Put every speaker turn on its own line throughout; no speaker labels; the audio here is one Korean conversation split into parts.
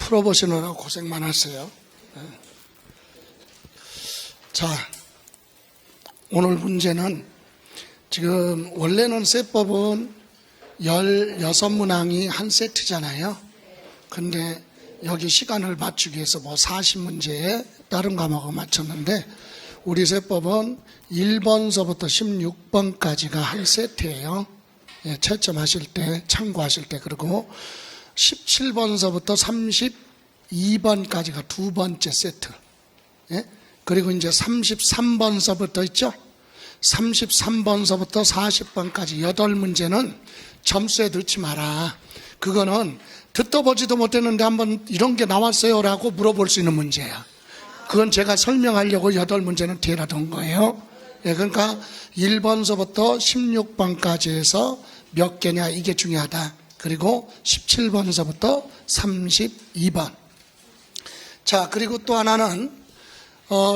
풀어보시느라고 고생 많았어요. 자, 오늘 문제는 지금 원래는 세법은 16문항이 한 세트잖아요. 근데 여기 시간을 맞추기 위해서 40문제에 다른 과목을 맞췄는데 우리 세법은 1번서부터 16번까지가 한 세트예요. 채점하실 때, 참고하실 때. 그리고 17번서부터 32번까지가 두 번째 세트. 그리고 이제 33번서부터 있죠? 33번서부터 40번까지 8문제는 점수에 넣지 마라. 그거는 듣도 보지도 못했는데 한번 이런 게 나왔어요 라고 물어볼 수 있는 문제야. 그건 제가 설명하려고 8문제는 뒤에다 둔 거예요. 그러니까 1번서부터 16번까지 해서 몇 개냐 이게 중요하다. 그리고 17번서부터 32번. 자, 그리고 또 하나는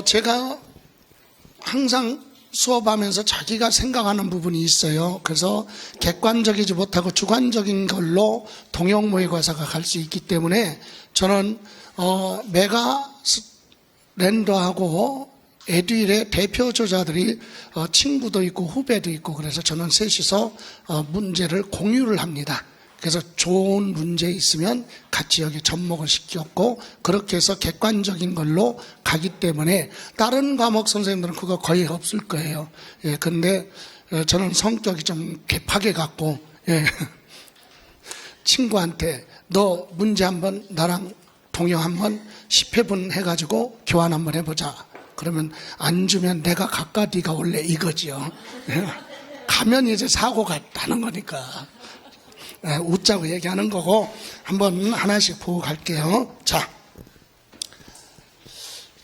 제가 항상 수업하면서 자기가 생각하는 부분이 있어요. 그래서 객관적이지 못하고 주관적인 걸로 동형모의고사가 갈 수 있기 때문에 저는 메가 랜더하고 에듀윌의 대표 저자들이 친구도 있고 후배도 있고 그래서 저는 셋이서 문제를 공유를 합니다. 그래서 좋은 문제 있으면 같이 여기 접목을 시켰고 그렇게 해서 객관적인 걸로 가기 때문에 다른 과목 선생님들은 그거 거의 없을 거예요. 근데 저는 성격이 좀 개팍해 갖고 친구한테 너 문제 한번 나랑 동요 한번 10회분 해가지고 교환 한번 해보자. 그러면 안 주면 내가 각각 네가 원래 이거지요. 가면 이제 사고가 나는 거니까. 웃자고 얘기하는 거고 한번 하나씩 보고 갈게요. 자,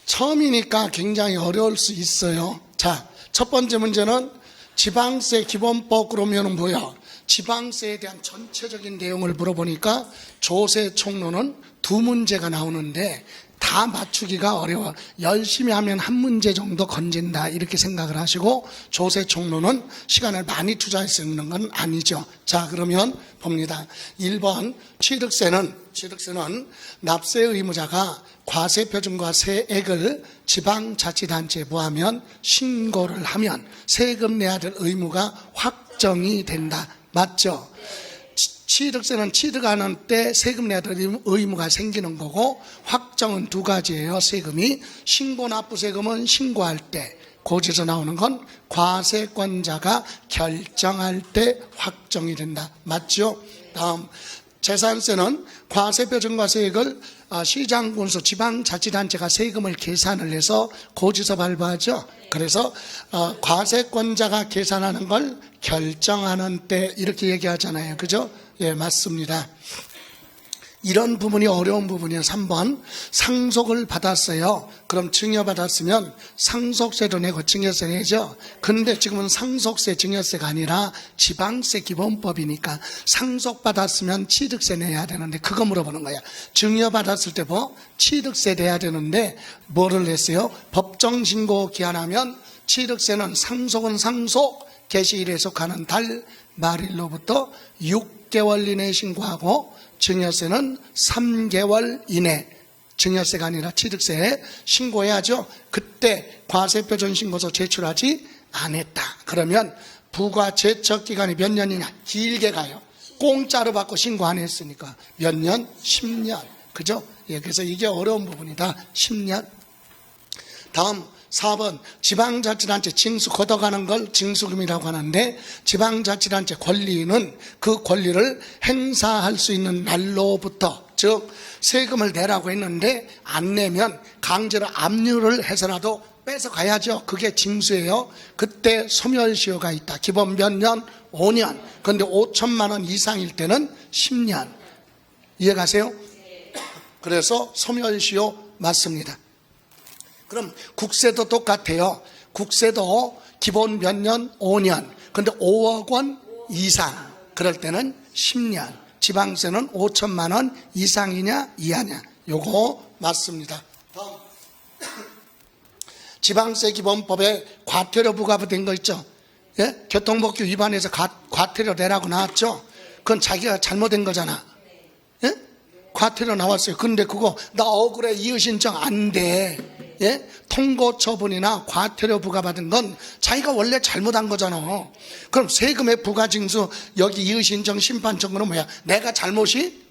처음이니까 굉장히 어려울 수 있어요. 자, 첫 번째 문제는 지방세 기본법. 그러면은 뭐야? 지방세에 대한 전체적인 내용을 물어보니까 조세 총론은 두 문제가 나오는데 다 맞추기가 어려워. 열심히 하면 한 문제 정도 건진다 이렇게 생각을 하시고 조세 총론은 시간을 많이 투자해서 읽는 건 아니죠. 자, 그러면 봅니다. 1번 취득세는 납세 의무자가 과세표준과 세액을 지방자치단체에 부하면 신고를 하면 세금 내야 될 의무가 확정이 된다. 맞죠? 취득세는 취득하는 때 세금 내야 될 의무가 생기는 거고 확정은 두 가지예요. 세금이 신고 납부세금은 신고할 때 고지에서 나오는 건 과세권자가 결정할 때 확정이 된다. 맞죠? 다음 재산세는 과세표준과 세액을 시장군수 지방자치단체가 세금을 계산을 해서 고지서 발부하죠. 그래서 과세권자가 계산하는 걸 결정하는 때 이렇게 얘기하잖아요. 그죠? 예, 맞습니다. 이런 부분이 어려운 부분이에요. 3번 상속을 받았어요. 그럼 증여받았으면 상속세도 내고 증여세 내죠. 근데 지금은 상속세 증여세가 아니라 지방세 기본법이니까 상속받았으면 취득세 내야 되는데 그거 물어보는 거야. 증여받았을 때 취득세 내야 되는데 뭐를 냈어요? 법정신고 기한하면 취득세는 상속은 상속 개시일에 속하는 달 말일로부터 6개월 이내에 신고하고 증여세는 3개월 이내, 증여세가 아니라 취득세에 신고해야죠. 그때 과세표준 신고서 제출하지 않았다. 그러면 부과 제척 기간이 몇 년이냐? 길게 가요. 공짜로 받고 신고 안 했으니까 몇 년? 10년. 그죠? 그래서 이게 어려운 부분이다. 10년. 다음 4번 지방자치단체 징수 걷어가는 걸 징수금이라고 하는데 지방자치단체 권리는 그 권리를 행사할 수 있는 날로부터 즉 세금을 내라고 했는데 안 내면 강제로 압류를 해서라도 뺏어가야죠. 그게 징수예요. 그때 소멸시효가 있다. 기본 몇 년? 5년. 그런데 5천만 원 이상일 때는 10년. 이해가세요? 그래서 소멸시효 맞습니다. 그럼 국세도 똑같아요. 국세도 기본 몇 년? 5년. 근데 5억 원 이상. 그럴 때는 10년. 지방세는 5천만 원 이상이냐 이하냐. 요거 맞습니다. 다음. 지방세 기본법에 과태료 부과된 거 있죠. 예? 교통법규 위반해서 과태료 내라고 나왔죠. 그건 자기가 잘못된 거잖아. 예? 과태료 나왔어요. 근데 그거 나 억울해, 이의신청 안 돼. 예? 통고 처분이나 과태료 부과받은 건 자기가 원래 잘못한 거잖아. 그럼 세금의 부가징수, 여기 이의신청 심판 청구는 뭐야? 내가 잘못이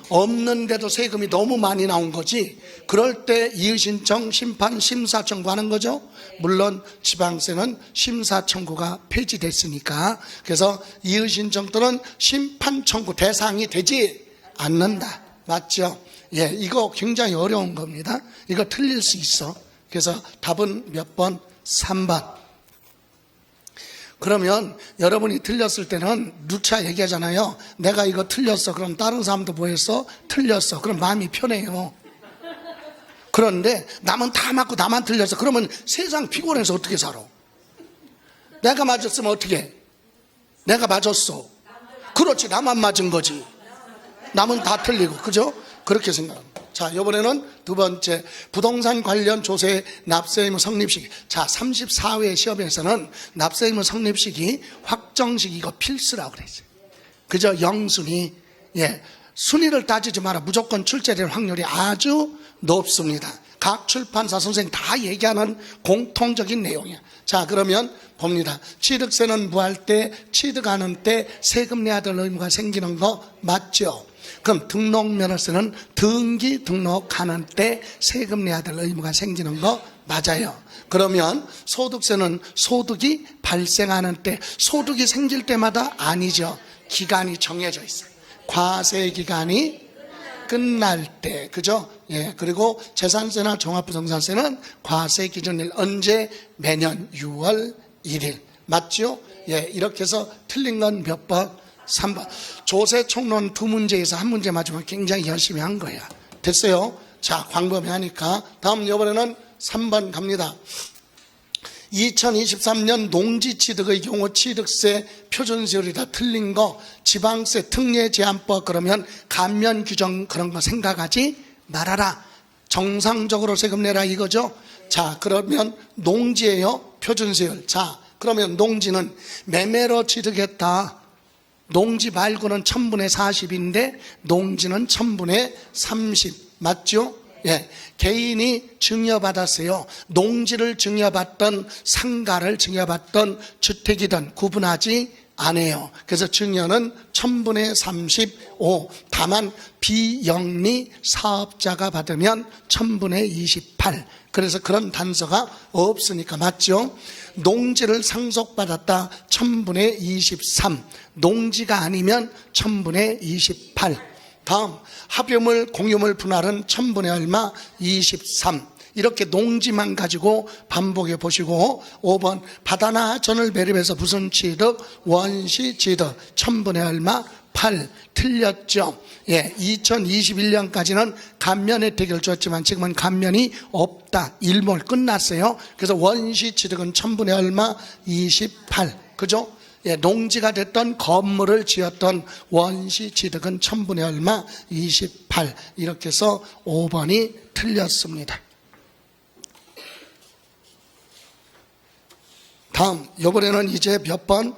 없는데도 세금이 너무 많이 나온 거지. 그럴 때 이의신청 심판 심사 청구하는 거죠. 물론 지방세는 심사 청구가 폐지됐으니까. 그래서 이의신청 또는 심판 청구 대상이 되지 않는다. 맞죠? 예, 이거 굉장히 어려운 겁니다. 이거 틀릴 수 있어. 그래서 답은 몇 번? 3번. 그러면 여러분이 틀렸을 때는 누차 얘기하잖아요. 내가 이거 틀렸어. 그럼 다른 사람도 뭐 했어? 틀렸어. 그럼 마음이 편해요. 그런데 남은 다 맞고 나만 틀렸어. 그러면 세상 피곤해서 어떻게 살아? 내가 맞았으면 어떻게 해? 내가 맞았어. 그렇지, 나만 맞은 거지. 남은 다 틀리고, 그죠? 그렇게 생각합니다. 자, 이번에는 두 번째, 부동산 관련 조세 납세 의무 성립시기. 자, 34회 시험에서는 납세 의무 성립시기 확정시기 이거 필수라고 그랬어요. 그죠? 영순위. 예. 순위를 따지지 마라. 무조건 출제될 확률이 아주 높습니다. 각 출판사 선생님 다 얘기하는 공통적인 내용이야. 자, 그러면 봅니다. 취득세는 무할 때, 취득하는 때 세금 내야 될 의무가 생기는 거 맞죠? 그럼 등록면허세는 등기 등록하는 때 세금 내야 될 의무가 생기는 거 맞아요. 그러면 소득세는 소득이 발생하는 때, 소득이 생길 때마다 아니죠. 기간이 정해져 있어요. 과세 기간이 끝날 때, 그죠? 예. 그리고 재산세나 종합부동산세는 과세 기준일 언제? 매년 6월 1일. 맞죠? 예. 이렇게 해서 틀린 건 몇 번? 3번. 조세 총론 두 문제에서 한 문제 맞으면 굉장히 열심히 한 거야. 됐어요? 자, 광범위하니까. 다음 이번에는 3번 갑니다. 2023년 농지취득의 경우 취득세 표준세율이 다 틀린 거, 지방세 특례제한법 그러면 감면 규정 그런 거 생각하지 말아라. 정상적으로 세금 내라 이거죠. 자, 그러면 농지예요, 표준세율. 자, 그러면 농지는 매매로 취득했다. 농지 말고는 1000분의 40인데 농지는 1000분의 30. 맞죠? 예. 개인이 증여받았어요. 농지를 증여받던 상가를 증여받던 주택이든 구분하지 않아요. 그래서 증여는 1000분의 35. 다만 비영리 사업자가 받으면 1000분의 28. 그래서 그런 단서가 없으니까 맞죠? 농지를 상속받았다 1000분의 23. 농지가 아니면 1000분의 28. 다음 합유물 공유물 분할은 1000분의 얼마? 23. 이렇게 농지만 가지고 반복해 보시고 5번 바다나 전을 매립해서 무슨 취득? 원시 취득 1000분의 얼마? 8. 틀렸죠. 예, 2021년까지는 감면 혜택을 줬지만 지금은 감면이 없다. 일몰 끝났어요. 그래서 원시 취득은 1000분의 얼마? 28. 그죠? 예, 농지가 됐던 건물을 지었던 원시 취득은 1000분의 얼마? 28. 이렇게 해서 5번이 틀렸습니다. 다음, 이번에는 이제 몇 번?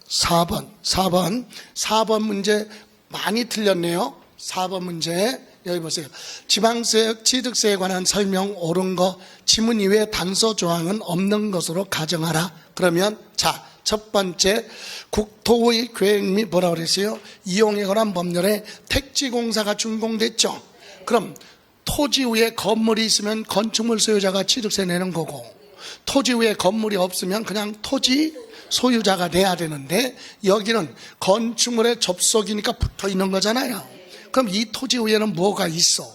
4번 문제 많이 틀렸네요. 4번 문제 여기 보세요. 지방세 취득세에 관한 설명 옳은 거 지문 이외에 단서 조항은 없는 것으로 가정하라. 그러면 자, 첫 번째 국토의 계획 및 뭐라고 그랬어요? 이용에 관한 법률에 택지공사가 준공됐죠. 그럼 토지 위에 건물이 있으면 건축물 소유자가 취득세 내는 거고, 토지 위에 건물이 없으면 그냥 토지 소유자가 내야 되는데 여기는 건축물에 접속이니까 붙어 있는 거잖아요. 그럼 이 토지 위에는 뭐가 있어?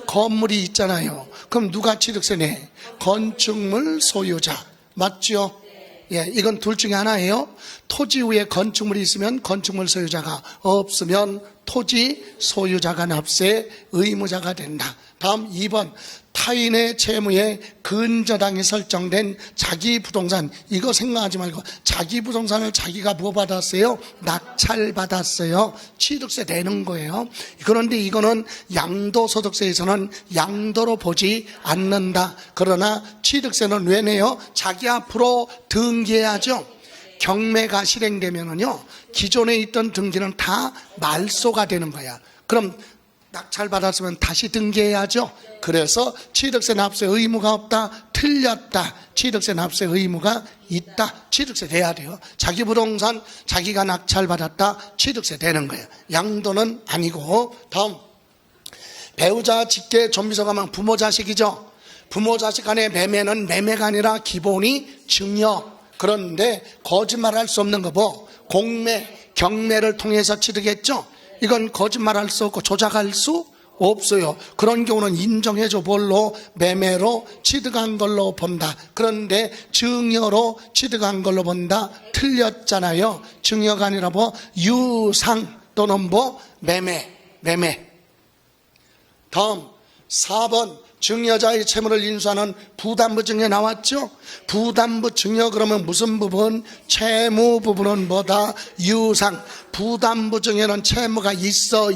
건물이 있잖아요. 그럼 누가 취득세 내? 건축물 소유자. 맞죠? 예, 이건 둘 중에 하나예요. 토지 위에 건축물이 있으면 건축물 소유자가, 없으면 토지 소유자가 납세 의무자가 된다. 다음 2번 타인의 채무에 근저당이 설정된 자기 부동산. 이거 생각하지 말고 자기 부동산을 자기가 뭐 받았어요? 낙찰 받았어요. 취득세 내는 거예요. 그런데 이거는 양도소득세에서는 양도로 보지 않는다. 그러나 취득세는 왜 내요? 자기 앞으로 등기해야죠. 경매가 실행되면은요, 기존에 있던 등기는 다 말소가 되는 거야. 그럼 낙찰받았으면 다시 등기해야죠. 그래서 취득세 납세 의무가 없다, 틀렸다. 취득세 납세 의무가 있다. 취득세 돼야 돼요. 자기 부동산 자기가 낙찰받았다, 취득세 되는 거예요. 양도는 아니고. 다음, 배우자, 직계, 좀비서 가망, 부모 자식이죠. 부모 자식 간의 매매는 매매가 아니라 기본이 증여. 그런데 거짓말할 수 없는 거 뭐? 공매, 경매를 통해서 취득했죠. 이건 거짓말할 수 없고 조작할 수 없어요. 그런 경우는 인정해줘. 뭘로? 매매로 취득한 걸로 본다. 그런데 증여로 취득한 걸로 본다. 틀렸잖아요. 증여가 아니라 뭐? 유상 또는 뭐? 매매. 다음 4번, 증여자의 채무를 인수하는 부담부 증여 나왔죠? 부담부 증여 그러면 무슨 부분? 채무 부분은 뭐다? 유상. 부담부 증여는 채무가 있어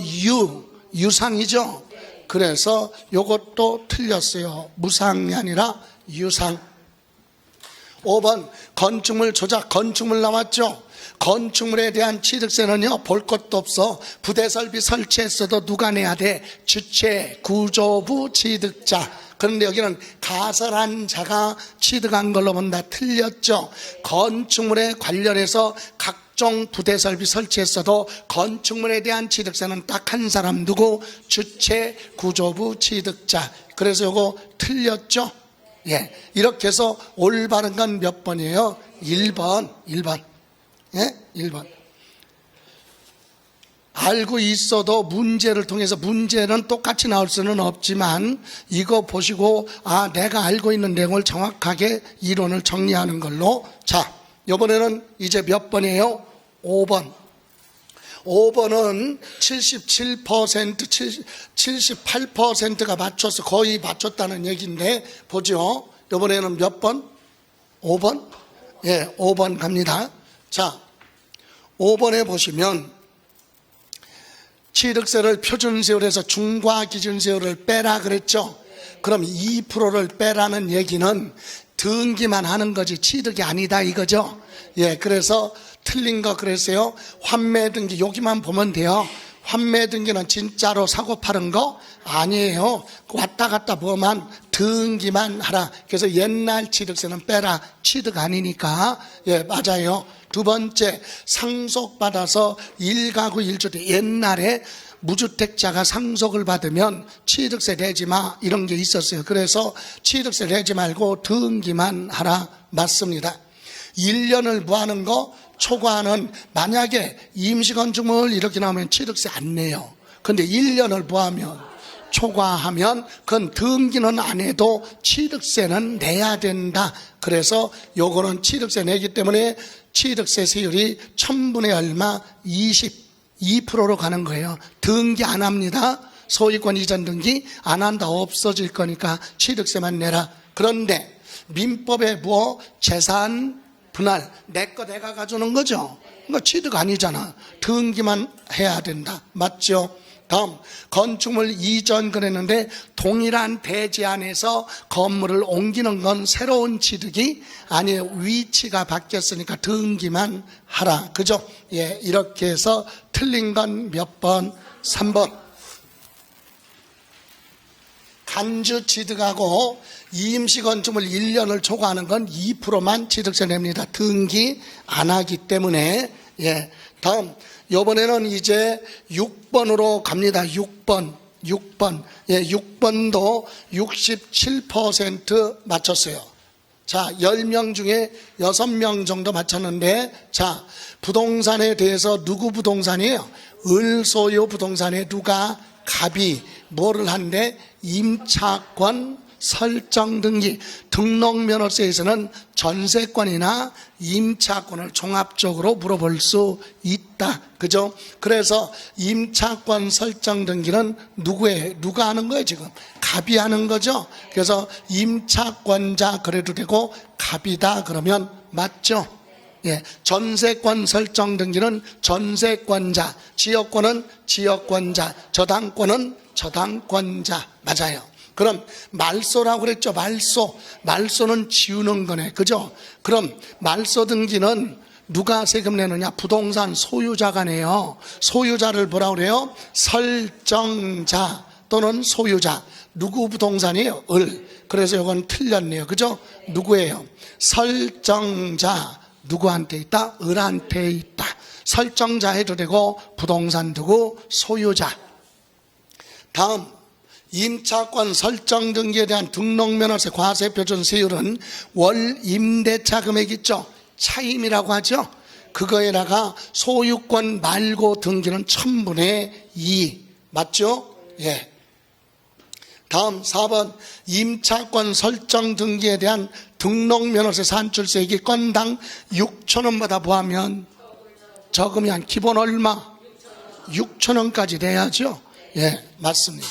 유상이죠? 그래서 이것도 틀렸어요. 무상이 아니라 유상. 5번, 건축물 조작, 건축물 나왔죠? 건축물에 대한 취득세는요, 볼 것도 없어. 부대설비 설치했어도 누가 내야 돼? 주체, 구조부 취득자. 그런데 여기는 가설한 자가 취득한 걸로 본다. 틀렸죠? 건축물에 관련해서 각종 부대설비 설치했어도 건축물에 대한 취득세는 딱 한 사람, 누구? 주체, 구조부 취득자. 그래서 이거 틀렸죠? 예, 이렇게 해서 올바른 건 몇 번이에요? 1번. 예? 1번. 알고 있어도 문제를 통해서, 문제는 똑같이 나올 수는 없지만 이거 보시고 내가 알고 있는 내용을 정확하게 이론을 정리하는 걸로. 자, 이번에는 이제 몇 번이에요? 5번. 5번은 77%, 78%가 맞춰서 거의 맞췄다는 얘기인데 보죠. 이번에는 몇 번? 5번? 예, 5번 갑니다. 자, 5번에 보시면 취득세를 표준세율에서 중과기준세율을 빼라 그랬죠. 그럼 2%를 빼라는 얘기는 등기만 하는 거지 취득이 아니다 이거죠. 예, 그래서 틀린 거 그랬어요. 환매등기 여기만 보면 돼요. 환매등기는 진짜로 사고 파는 거 아니에요. 왔다 갔다 보면 등기만 하라. 그래서 옛날 취득세는 빼라. 취득 아니니까. 예, 맞아요. 두 번째, 상속받아서 1가구 1주택. 옛날에 무주택자가 상속을 받으면 취득세 내지 마 이런 게 있었어요. 그래서 취득세 내지 말고 등기만 하라. 맞습니다. 1년을 무하는 거 초과하는, 만약에 임시건축물 이렇게 나오면 취득세 안 내요. 근데 1년을 무하면, 초과하면 그건 등기는 안 해도 취득세는 내야 된다. 그래서 요거는 취득세 내기 때문에 취득세 세율이 1000분의 얼마? 22%로 가는 거예요. 등기 안 합니다. 소유권 이전 등기 안 한다. 없어질 거니까 취득세만 내라. 그런데 민법에 뭐 재산 분할, 내 거 내가 가져오는 거죠. 그러니까 취득 아니잖아. 등기만 해야 된다. 맞죠? 다음, 건축물 이전 그랬는데 동일한 대지 안에서 건물을 옮기는 건 새로운 취득이 아니에요. 위치가 바뀌었으니까 등기만 하라. 그죠? 예, 이렇게 해서 틀린 건 몇 번? 3번. 간주 취득하고 임시건축물 1년을 초과하는 건 2%만 취득세 냅니다. 등기 안 하기 때문에. 예. 다음, 이번에는 이제 6번으로 갑니다. 6번. 예, 6번도 67% 맞췄어요. 자, 10명 중에 6명 정도 맞췄는데, 자, 부동산에 대해서 누구 부동산이에요? 을소유 부동산에 누가? 갑이 뭐를 한대? 임차권 설정 등기. 등록면허세에서는 전세권이나 임차권을 종합적으로 물어볼 수 있다. 그죠? 그래서 임차권 설정 등기는 누가 하는 거예요 지금? 갑이 하는 거죠. 그래서 임차권자 그래도 되고 갑이다 그러면 맞죠? 예, 전세권 설정 등기는 전세권자, 지역권은 지역권자, 저당권은 저당권자. 맞아요. 그럼 말소라고 그랬죠. 말소는 지우는 거네. 그죠? 그럼 말소 등기는 누가 세금 내느냐? 부동산 소유자가 내요. 소유자를 뭐라 그래요? 설정자 또는 소유자. 누구 부동산이에요? 을. 그래서 이건 틀렸네요. 그죠? 누구예요? 설정자. 누구한테 있다? 을한테 있다. 설정자 해도 되고 부동산 두고 소유자. 다음, 임차권 설정 등기에 대한 등록면허세 과세표준 세율은 월 임대차 금액 있죠? 차임이라고 하죠? 그거에다가 소유권 말고 등기는 1000분의 2. 맞죠? 예. 다음 4번, 임차권 설정 등기에 대한 등록면허세 산출세액이 건당 6,000원보다 뭐하면 적으면 기본 얼마? 6,000원까지 돼야죠. 예, 맞습니다.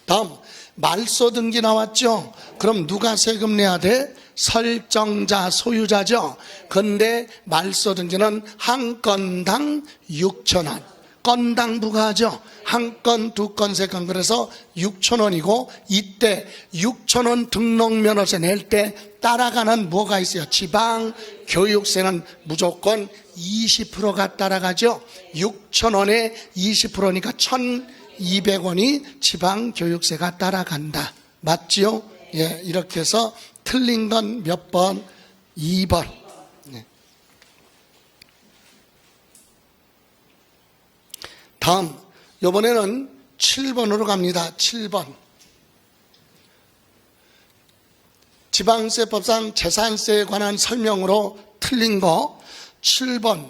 다음, 말소 등기 나왔죠? 그럼 누가 세금 내야 돼? 설정자, 소유자죠? 근데 말소 등기는 한 건당 6,000원. 건당 부과하죠? 한 건, 두 건, 세 건. 그래서 6,000원이고, 이때 6,000원 등록면허세 낼 때 따라가는 뭐가 있어요? 지방 교육세는 무조건 20%가 따라가죠? 6,000원에 20%니까 1,200원이 지방 교육세가 따라간다. 맞죠? 예, 이렇게 해서 틀린 건 몇 번? 2번. 네. 다음, 이번에는 7번으로 갑니다. 7번. 지방세법상 재산세에 관한 설명으로 틀린 거 7번.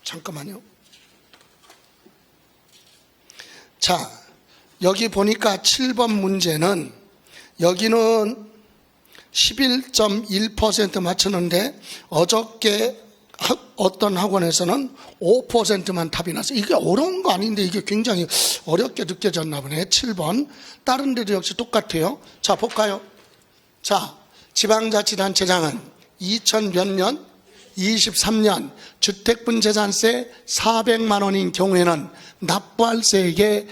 잠깐만요. 자, 여기 보니까 7번 문제는 여기는 11.1% 맞췄는데 어저께 어떤 학원에서는 5%만 답이 났어요. 이게 어려운 거 아닌데 이게 굉장히 어렵게 느껴졌나 보네. 7번. 다른 데도 역시 똑같아요. 자, 볼까요? 자, 지방자치단체장은 2000몇 년? 23년 주택분재산세 400만 원인 경우에는 납부할 세액의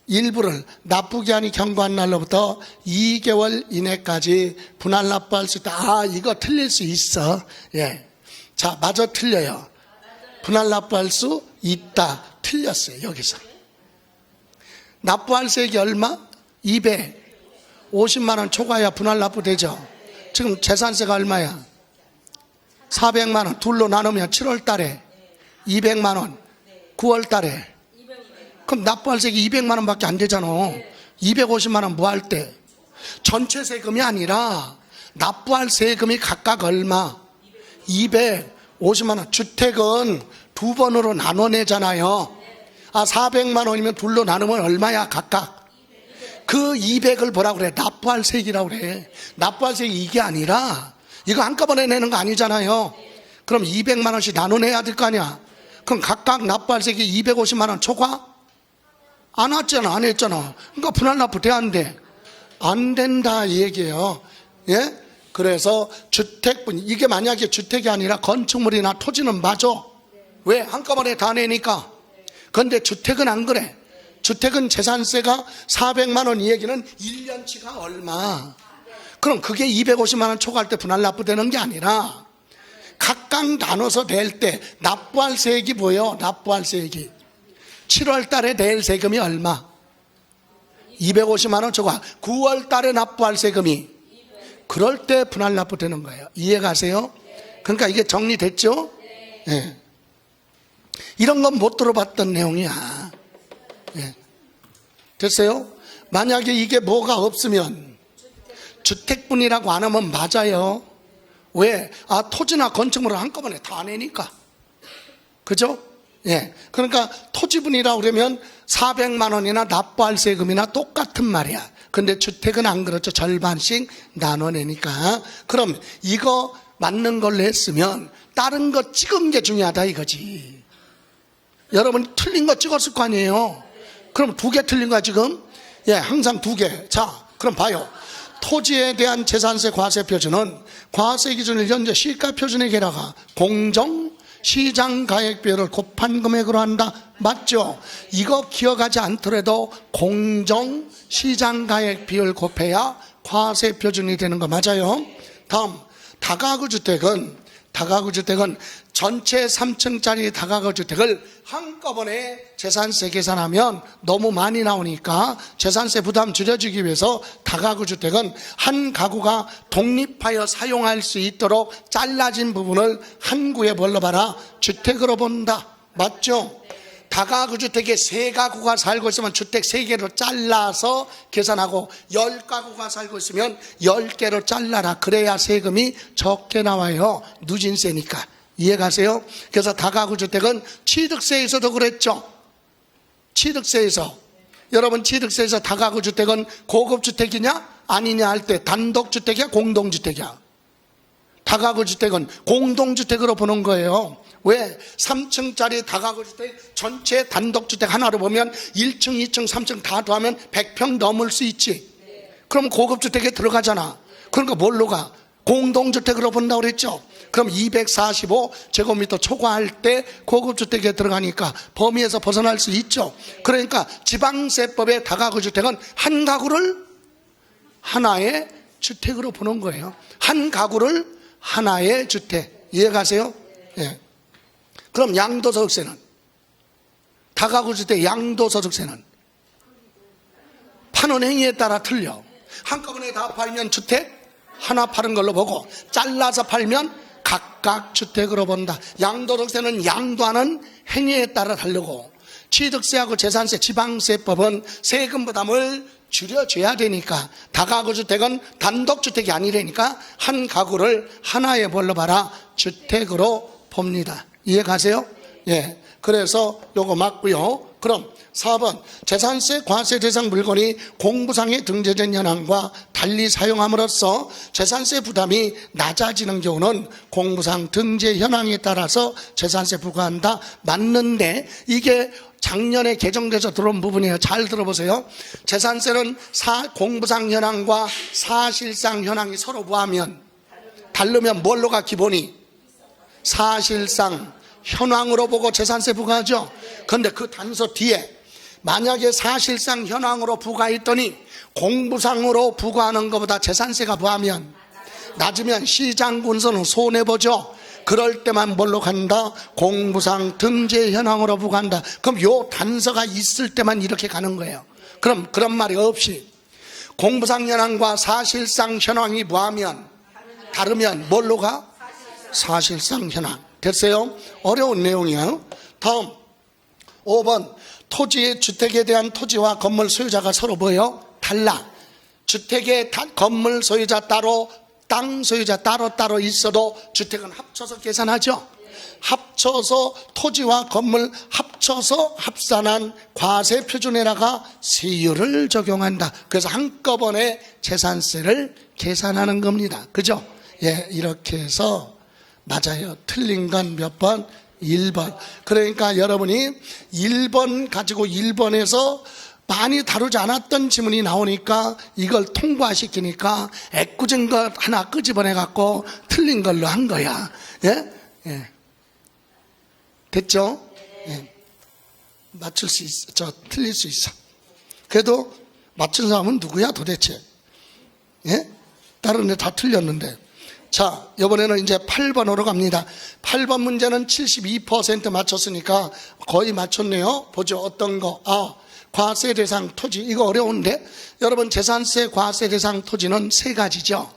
일부를 납부기한이 경과한 날로부터 2개월 이내까지 분할 납부할 수 있다. 아, 이거 틀릴 수 있어. 예. 자, 마저 틀려요. 분할 납부할 수 있다. 틀렸어요, 여기서. 납부할 세액이 얼마? 250만 원 초과해야 분할 납부되죠. 지금 재산세가 얼마야? 400만 원. 둘로 나누면 7월 달에 200만 원. 9월 달에. 그럼 납부할 세액이 200만 원밖에 안 되잖아. 250만 원 뭐 할 때? 전체 세금이 아니라 납부할 세금이 각각 얼마? 250만 원. 주택은 두 번으로 나눠내잖아요. 아, 400만 원이면 둘로 나누면 얼마야 각각? 그 200을 뭐라고 그래? 납부할 세액이라고 그래. 납부할 세액이 이게 아니라 이거 한꺼번에 내는 거 아니잖아요. 그럼 200만 원씩 나눠내야 될 거 아니야. 그럼 각각 납부할 세액이 250만 원 초과? 안 왔잖아. 안 했잖아. 그러니까 분할 납부 돼야 안 돼? 안 된다 이 얘기예요. 예? 그래서 주택분, 이게 만약에 주택이 아니라 건축물이나 토지는 맞아. 왜? 한꺼번에 다 내니까. 그런데 주택은 안 그래. 주택은 재산세가 400만 원, 이 얘기는 1년치가 얼마. 그럼 그게 250만 원 초과할 때 분할 납부되는 게 아니라 각각 나눠서 낼 때 납부할 세액이 뭐예요? 납부할 세액이 7월 달에 낼 세금이 얼마? 250만 원 초과. 9월 달에 납부할 세금이, 그럴 때 분할 납부되는 거예요. 이해가세요? 그러니까 이게 정리됐죠? 네. 이런 건 못 들어봤던 내용이야. 네. 됐어요? 만약에 이게 뭐가 없으면 주택분이라고 안 하면 맞아요. 왜? 아, 토지나 건축물을 한꺼번에 다 내니까. 그죠? 예. 그러니까 토지분이라고 그러면 400만 원이나 납부할 세금이나 똑같은 말이야. 근데 주택은 안 그렇죠. 절반씩 나눠내니까. 그럼 이거 맞는 걸로 했으면 다른 거 찍은 게 중요하다 이거지. 여러분 틀린 거 찍었을 거 아니에요. 그럼 2개 틀린 거야 지금? 예, 항상 2개. 자, 그럼 봐요. 토지에 대한 재산세 과세 표준은 과세 기준을 현재 시가 표준액에다가 공정 시장 가액 비율을 곱한 금액으로 한다. 맞죠? 이거 기억하지 않더라도 공정 시장 가액 비율 곱해야 과세 표준이 되는 거 맞아요? 다음, 다가구주택은 전체 3층짜리 다가구주택을 한꺼번에 재산세 계산하면 너무 많이 나오니까 재산세 부담 줄여주기 위해서 다가구주택은 한 가구가 독립하여 사용할 수 있도록 잘라진 부분을 한 구에 뭘로 봐라? 주택으로 본다. 맞죠? 다가구주택에 3가구가 살고 있으면 주택 3개로 잘라서 계산하고 10가구가 살고 있으면 10개로 잘라라. 그래야 세금이 적게 나와요. 누진세니까. 이해가세요? 그래서 다가구주택은 취득세에서도 그랬죠. 취득세에서. 여러분 취득세에서 다가구주택은 고급주택이냐 아니냐 할 때 단독주택이야 공동주택이야? 다가구주택은 공동주택으로 보는 거예요. 왜? 3층짜리 다가구주택 전체 단독주택 하나로 보면 1층, 2층, 3층 다 더하면 100평 넘을 수 있지. 그럼 고급주택에 들어가잖아. 그러니까 뭘로 가? 공동주택으로 본다고 그랬죠. 그럼 245제곱미터 초과할 때 고급주택에 들어가니까 범위에서 벗어날 수 있죠. 그러니까 지방세법의 다가구주택은 한 가구를 하나의 주택으로 보는 거예요. 한 가구를 하나의 주택. 이해가세요? 예. 그럼 양도소득세는? 다가구주택 양도소득세는? 파는 행위에 따라 틀려. 한꺼번에 다 팔면 주택 하나 파는 걸로 보고 잘라서 팔면 각각 주택으로 본다. 양도소득세는 양도하는 행위에 따라 다르고 취득세하고 재산세, 지방세법은 세금 부담을 줄여줘야 되니까 다가구주택은 단독주택이 아니라니까 한 가구를 하나의 뭘로 봐라? 주택으로 봅니다. 이해가세요? 예. 그래서 요거 맞고요. 그럼 4번 재산세 과세 대상 물건이 공부상에 등재된 현황과 달리 사용함으로써 재산세 부담이 낮아지는 경우는 공부상 등재 현황에 따라서 재산세 부과한다. 맞는데 이게 작년에 개정돼서 들어온 부분이에요. 잘 들어보세요. 재산세는 공부상 현황과 사실상 현황이 서로 뭐하면 다르면 뭘로 가? 기본이 사실상 현황으로 보고 재산세 부과하죠. 그런데 그 단서 뒤에 만약에 사실상 현황으로 부과했더니 공부상으로 부과하는 것보다 재산세가 뭐하면 낮으면 시장군수는 손해보죠. 그럴 때만 뭘로 간다? 공부상 등재 현황으로 부과한다. 그럼 요 단서가 있을 때만 이렇게 가는 거예요. 그럼 그런 말이 없이 공부상 현황과 사실상 현황이 뭐하면 다르면 뭘로 가? 사실상 현황. 됐어요? 어려운 내용이에요. 다음 5번 토지의 주택에 대한 토지와 건물 소유자가 서로 뭐예요? 달라. 주택의 건물 소유자 따로 땅 소유자 따로 있어도 주택은 합쳐서 계산하죠. 합쳐서 토지와 건물 합쳐서 합산한 과세 표준에다가 세율을 적용한다. 그래서 한꺼번에 재산세를 계산하는 겁니다. 그죠? 예, 이렇게 해서 맞아요. 틀린 건 몇 번? 1번. 그러니까 여러분이 1번 가지고 1번에서 많이 다루지 않았던 지문이 나오니까 이걸 통과시키니까 애꿎은 것 하나 끄집어내 갖고 틀린 걸로 한 거야. 예? 예. 됐죠? 예. 맞출 수 있어. 틀릴 수 있어. 그래도 맞춘 사람은 누구야 도대체? 예? 다른 애 다 틀렸는데. 자, 이번에는 이제 8번으로 갑니다. 8번 문제는 72% 맞췄으니까 거의 맞췄네요. 보죠. 어떤 거? 과세 대상 토지. 이거 어려운데? 여러분, 재산세 과세 대상 토지는 3가지죠.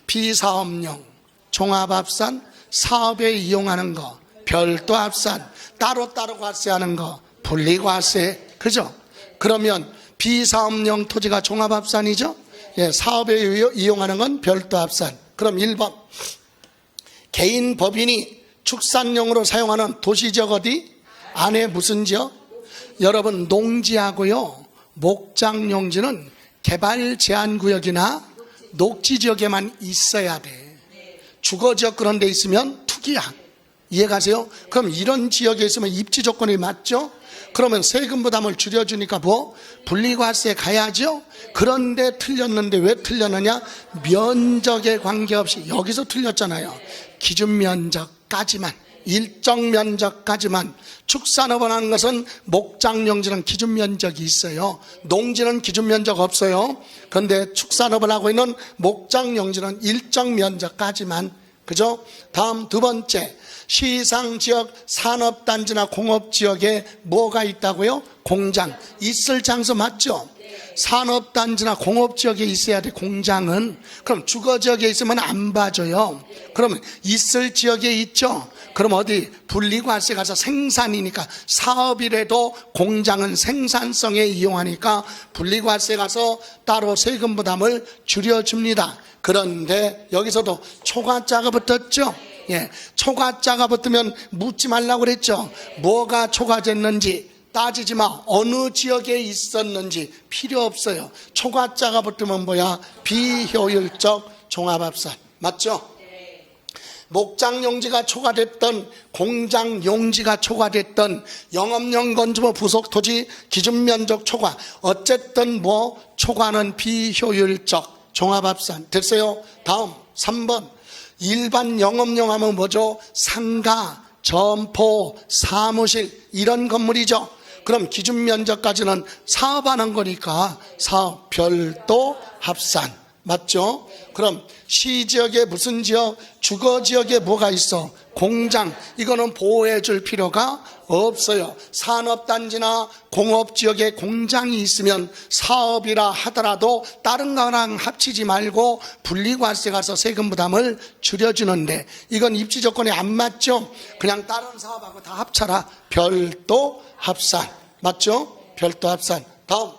비사업용, 종합합산, 사업에 이용하는 거, 별도 합산, 따로따로 과세하는 거, 분리과세. 그죠? 그러면 비사업용 토지가 종합합산이죠? 예, 사업에 이용하는 건 별도 합산. 그럼 1번 개인 법인이 축산용으로 사용하는 도시지역 어디? 안에 무슨 지역? 여러분 농지하고요 목장용지는 개발제한구역이나 녹지지역에만 있어야 돼. 주거지역 그런 데 있으면 투기야. 이해가세요? 그럼 이런 지역에 있으면 입지 조건이 맞죠? 그러면 세금 부담을 줄여주니까 뭐? 분리과세 가야죠? 그런데 틀렸는데 왜 틀렸느냐? 면적에 관계없이 여기서 틀렸잖아요. 기준 면적까지만 일정 면적까지만. 축산업을 하는 것은 목장용지는 기준 면적이 있어요. 농지는 기준 면적 없어요. 그런데 축산업을 하고 있는 목장용지는 일정 면적까지만. 그죠? 다음 두 번째, 시상지역 산업단지나 공업지역에 뭐가 있다고요? 공장. 있을 장소 맞죠? 산업단지나 공업지역에 있어야 돼, 공장은. 그럼 주거지역에 있으면 안 봐줘요. 그러면 있을 지역에 있죠? 그럼 어디? 분리과세 가서 생산이니까, 사업이라도 공장은 생산성에 이용하니까 분리과세 가서 따로 세금 부담을 줄여줍니다. 그런데 여기서도 초과자가 붙었죠? 예, 초과자가 붙으면 묻지 말라고 그랬죠? 뭐가 초과됐는지 따지지 마. 어느 지역에 있었는지 필요 없어요. 초과자가 붙으면 뭐야? 비효율적 종합합산. 맞죠? 목장용지가 초과됐던, 공장용지가 초과됐던, 영업용 건조물 부속토지 기준면적 초과, 어쨌든 뭐 초과는 비효율적 종합합산. 됐어요? 다음 3번. 일반 영업용 하면 뭐죠? 상가, 점포, 사무실 이런 건물이죠. 그럼 기준 면적까지는 사업하는 거니까 사업 별도 합산. 맞죠? 그럼 시지역에 무슨 지역? 주거지역에 뭐가 있어? 공장. 이거는 보호해 줄 필요가 없어요. 산업단지나 공업지역에 공장이 있으면 사업이라 하더라도 다른 거랑 합치지 말고 분리과세 가서 세금 부담을 줄여주는데, 이건 입지 조건이 안 맞죠? 그냥 다른 사업하고 다 합쳐라. 별도 합산. 맞죠? 별도 합산. 다음.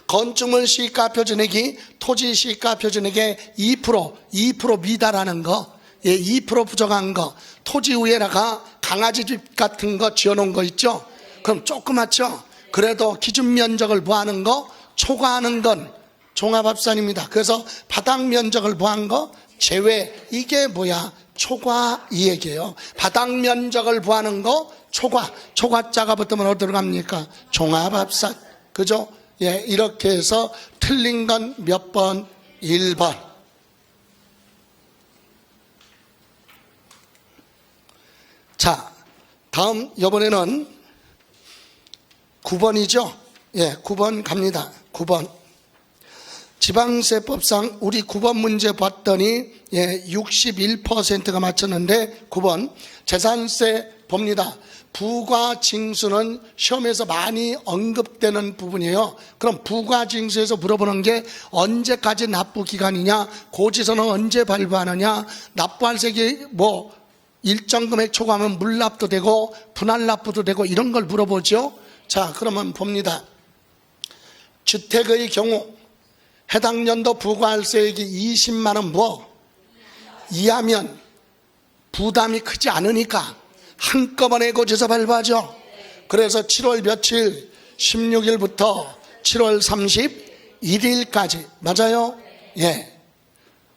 건축물 시가 표준액이 토지 시가 표준액의 2% 미달하는 거, 예, 2% 부족한 거, 토지 위에다가 강아지집 같은 거 지어놓은 거 있죠? 그럼 조그맣죠? 그래도 기준 면적을 무하는 거, 초과하는 건 종합합산입니다. 그래서 바닥 면적을 무한 거 제외. 이게 뭐야? 초과, 이 얘기예요. 바닥 면적을 무하는 거 초과. 초과자가 붙으면 어디로 갑니까? 종합합산. 그죠? 예, 이렇게 해서 틀린 건 몇 번? 1번. 자, 다음 이번에는 9번이죠. 예, 9번 갑니다. 9번. 지방세법상 우리 9번 문제 봤더니 61%가 맞췄는데, 9번 재산세 봅니다. 부과징수는 시험에서 많이 언급되는 부분이에요. 그럼 부과징수에서 물어보는 게 언제까지 납부 기간이냐, 고지서는 언제 발부하느냐, 납부할 세기 뭐 일정 금액 초과하면 물납도 되고 분할 납부도 되고 이런 걸 물어보죠. 자, 그러면 봅니다. 주택의 경우 해당 연도 부과할세액이 20만 원 뭐 이하면 부담이 크지 않으니까 한꺼번에 고지서 발부하죠. 그래서 7월 며칠? 16일부터 7월 31일까지. 맞아요? 예.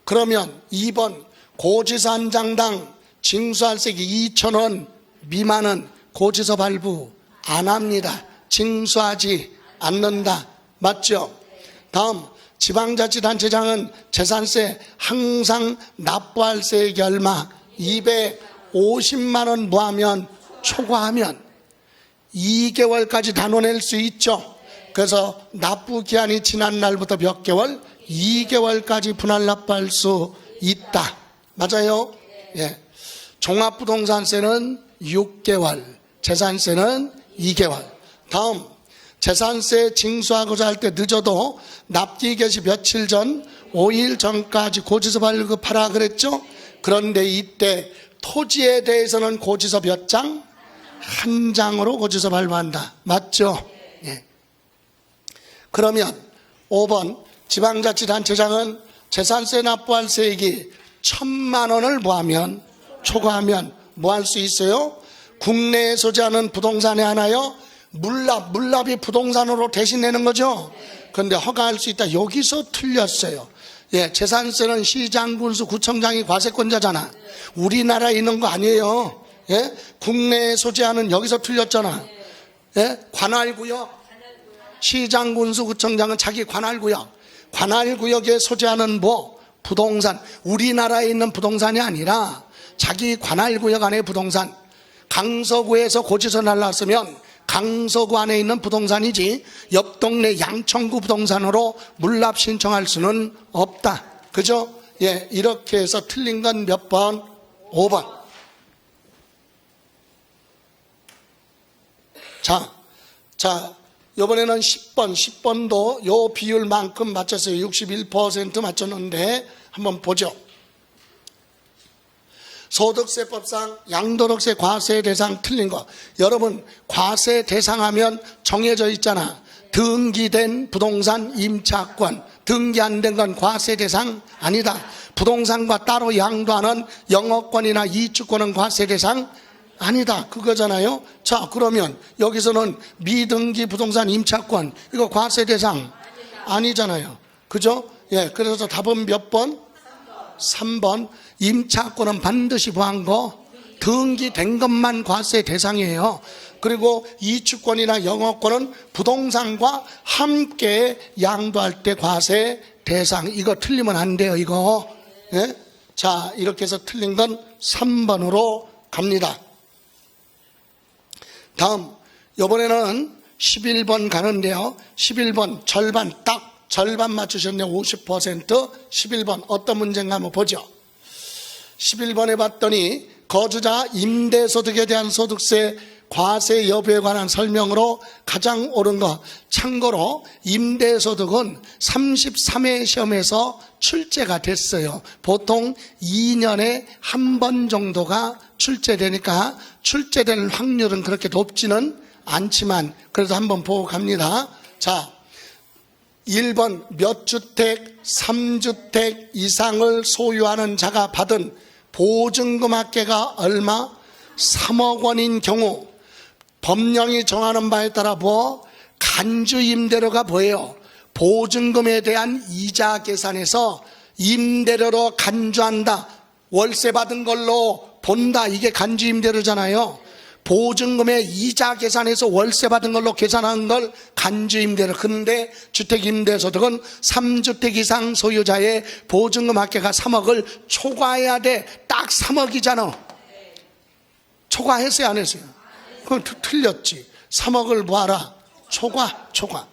그러면 2번 고지서 한 장당 징수할세액이 2,000원 미만은 고지서 발부 안 합니다. 징수하지 않는다. 맞죠? 다음, 지방자치단체장은 재산세 항상 납부할세액이 얼마? 250만 원 무하면, 초과하면 2개월까지 단원낼 수 있죠. 그래서 납부 기한이 지난 날부터 몇 개월? 2개월까지 분할 납부할 수 있다. 맞아요? 예. 종합부동산세는 6개월, 재산세는 2개월. 다음, 재산세 징수하고자 할 때 늦어도 납기 개시 며칠 전, 5일 전까지 고지서 발급하라 그랬죠? 그런데 이때 토지에 대해서는 고지서 몇 장? 한 장으로 고지서 발부한다. 맞죠? 예. 그러면 5번 지방자치단체장은 재산세 납부할 세액이 1,000만 원을 무하면, 초과하면 뭐 할 수 있어요? 국내에 소지하는 부동산에 하나요? 물납이 부동산으로 대신 내는 거죠. 그런데 허가할 수 있다. 여기서 틀렸어요. 예, 재산세는 시장, 군수, 구청장이 과세권자잖아. 우리나라에 있는 거 아니에요. 예, 국내에 소지하는, 여기서 틀렸잖아. 예, 관할구역. 시장, 군수, 구청장은 자기 관할구역. 관할구역에 소지하는 뭐 부동산, 우리나라에 있는 부동산이 아니라 자기 관할구역 안에 부동산, 강서구에서 고지서 날랐으면 강서구 안에 있는 부동산이지 옆 동네 양천구 부동산으로 물납 신청할 수는 없다. 그죠? 예, 이렇게 해서 틀린 건 몇 번? 5번. 자, 이번에는 10번도 요 비율만큼 맞췄어요. 61% 맞췄는데 한번 보죠. 소득세법상 양도득세 과세 대상 틀린 거. 여러분, 과세 대상하면 정해져 있잖아. 등기된 부동산 임차권, 등기 안 된 건 과세 대상 아니다. 부동산과 따로 양도하는 영업권이나 이주권은 과세 대상 아니다. 그거잖아요. 자, 그러면 여기서는 미등기 부동산 임차권, 이거 과세 대상 아니잖아요. 그죠? 예, 그래서 답은 몇 번? 3번. 임차권은 반드시 뭐한 거? 등기된 것만 과세 대상이에요. 그리고 이주권이나 영업권은 부동산과 함께 양도할 때 과세 대상. 이거 틀리면 안 돼요, 이거. 예? 자, 이렇게 해서 틀린 건 3번으로 갑니다. 다음, 이번에는 11번 가는데요. 11번 절반, 딱 절반 맞추셨네요. 50%. 11번 어떤 문제인가 한번 보죠. 11번에 봤더니 거주자 임대소득에 대한 소득세 과세 여부에 관한 설명으로 가장 옳은 거. 참고로 임대소득은 33회 시험에서 출제가 됐어요. 보통 2년에 한 번 정도가 출제되니까 출제될 확률은 그렇게 높지는 않지만 그래도 한번 보고 갑니다. 자, 1번 몇 주택, 3주택 이상을 소유하는 자가 받은 보증금 합계가 얼마? 3억 원인 경우 법령이 정하는 바에 따라 간주 임대료가 뭐예요? 보증금에 대한 이자 계산해서 임대료로 간주한다. 월세 받은 걸로 본다. 이게 간주 임대료잖아요. 보증금의 이자 계산해서 월세 받은 걸로 계산한 걸 간주 임대료. 근데 주택임대소득은 3주택 이상 소유자의 보증금 합계가 3억을 초과해야 돼. 딱 3억이잖아. 초과했어요, 안 했어요? 그건 틀렸지. 3억을 뭐하라? 초과.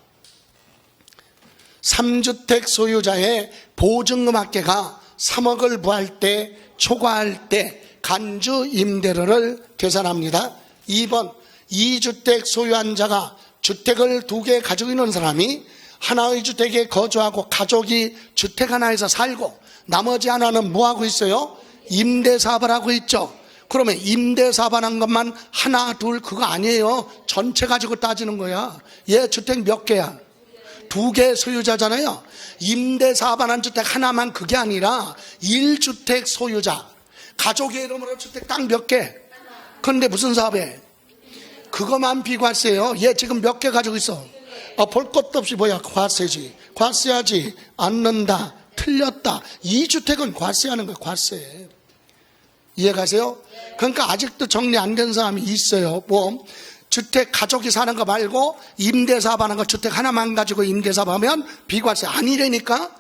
3주택 소유자의 보증금 합계가 3억을 뭐할 때? 초과할 때 간주 임대료를 계산합니다. 2번 2주택 소유한 자가 주택을 2개 가지고 있는 사람이 하나의 주택에 거주하고 가족이 주택 하나에서 살고 나머지 하나는 뭐하고 있어요? 임대사업을 하고 있죠. 그러면 임대사업하는 것만 하나 둘 그거 아니에요. 전체 가지고 따지는 거야. 얘 주택 몇 개야? 2개 소유자잖아요. 임대사업하는 주택 하나만 그게 아니라 1주택 소유자 가족의 이름으로 주택 딱 몇 개? 그런데 무슨 사업에? 그것만 비과세예요. 얘 지금 몇 개 가지고 있어? 볼 것도 없이 뭐야? 과세지. 과세하지 않는다. 틀렸다. 2주택은 과세하는 거야. 과세. 이해가세요? 그러니까 아직도 정리 안 된 사람이 있어요. 주택 가족이 사는 거 말고 임대사업 하는 거 주택 하나만 가지고 임대사업 하면 비과세 아니라니까.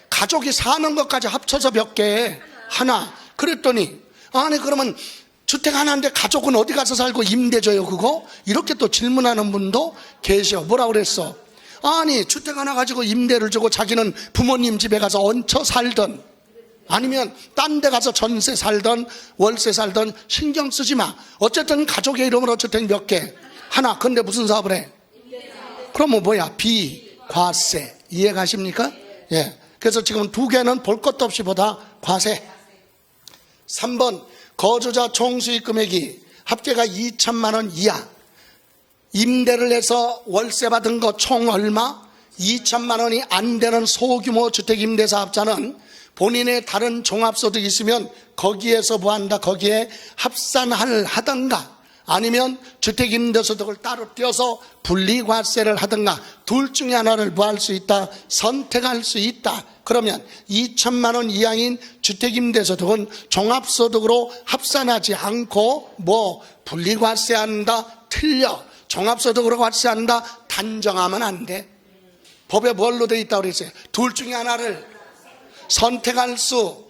가족이 사는 것까지 합쳐서 몇 개? 하나. 그랬더니 아니 그러면 주택 하나인데 가족은 어디 가서 살고 임대 줘요 그거? 이렇게 또 질문하는 분도 계셔. 뭐라고 그랬어? 아니 주택 하나 가지고 임대를 주고 자기는 부모님 집에 가서 얹혀 살던 아니면 딴 데 가서 전세 살던 월세 살던 신경 쓰지 마. 어쨌든 가족의 이름으로 주택 몇 개? 하나. 근데 무슨 사업을 해? 그러면 뭐야? 비과세. 이해가십니까? 예. 그래서 지금 2개는 볼 것도 없이 보다 과세. 3번 거주자 총수익 금액이 합계가 2천만 원 이하 임대를 해서 월세 받은 거 총 얼마? 2천만 원이 안 되는 소규모 주택임대사업자는 본인의 다른 종합소득이 있으면 거기에서 뭐한다? 거기에 합산을 하던가 아니면 주택임대소득을 따로 떼어서 분리과세를 하던가 둘 중에 하나를 뭐 할 수 있다? 선택할 수 있다. 그러면 2천만 원 이하인 주택임대소득은 종합소득으로 합산하지 않고 분리과세한다? 틀려. 종합소득으로 과세한다? 단정하면 안 돼. 법에 뭘로 돼 있다고 그랬어요? 둘 중에 하나를 선택할 수.